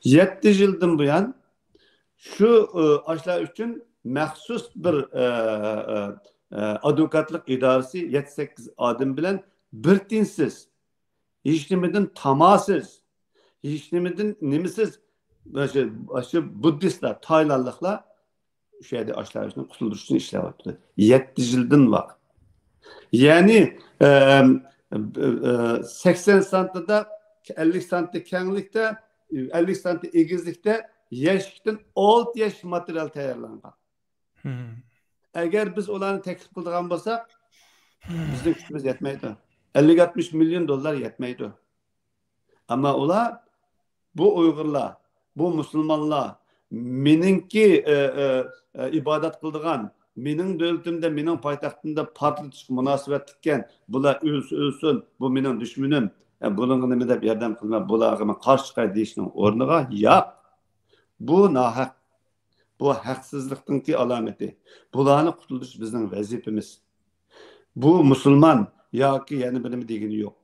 7 yildan buyon shu ashlar uchun maxsus bir advokatlik idorasi 7-8 odam bilan bir tinsiz, hech nimadan tamossiz, hech nimadan nimasiz shu buddistlar, taylandliklar shu yerda ashlar uchun qutuldirish uchun ishlayapti. 7 yildan vaqt. Ya'ni 80 santada 50 santi kenglikda, 50 santi egizlikda yashikdan 6 yaş material tayyorlangan. Agar biz ularni taklif qiladigan bo'lsak, bizning kuchimiz yetmaydi. 50-60 milyon dolar yetmaydi. Ama ular, bu Uyg'urlar, bu Müslümanlar, meningki ibadat qiladigan, mening davlatimda, mening poytaxtimda portlatishga munosabat tutgan, bular o'lsin, bu mening dushmanim, bunga nima deb yordam qilma, bularga qarshi chiqay deyishning o'rniga yo'q. Bu nohaq. Bu haqsizlikning alomati. Bularni qutilish bizning vazifamiz. Bu musulmon yoki yana nima degani yo'q.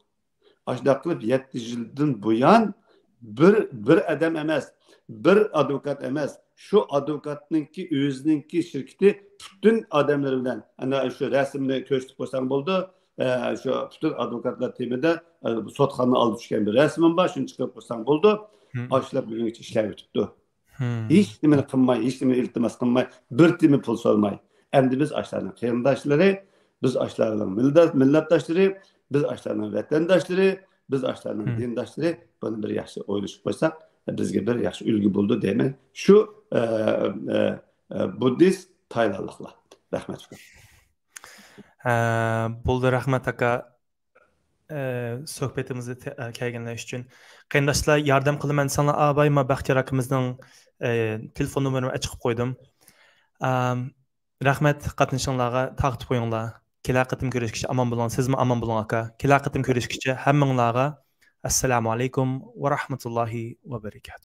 Ashda qilib 7 yildan buyon bir adam emas, bir advokat emas, şu advokatninki o'zininki shirkati butun odamlar bilan ana shu rasmni ko'rsatib qo'ysam bo'ldi. Şu butun advokatlar timida sotxona olib tushgan bir rasmim bor, shuni chiqarib qo'ysam bo'ldi. Ashlab bugungacha ishlab o'tibdi. Hech nimani qilmay, hech nimani iltimos qilmay, bir timi pul so'ramay. Endi biz ashlarning qarindoshlari, biz ashlarning millatdoshlari, biz ashlarning vatandoshlari, biz ashlarning dindoshlari buni bir yaxshi o'ylashib qo'ysak, bizga bir yaxshi ulgu bo'ldi deyman. Shu buddist tayyorliklar. Rahmat. Bo'ldi, rahmat aka. Sohbetimizni kelganlar uchun. Qarindoshlar, yordam qilaman sana abay ma Baxtiyor akamizning telefon nomerini ochib qo'ydim. Rahmat qatnashinglarga taqib qo'yinglar. Kelar qatim ko'rishguncha omon bo'ling, sizmi omon bo'ling aka. Kelar qatim ko'rishguncha hammanglarga assalomu alaykum va rahmatullohi va barakatuh.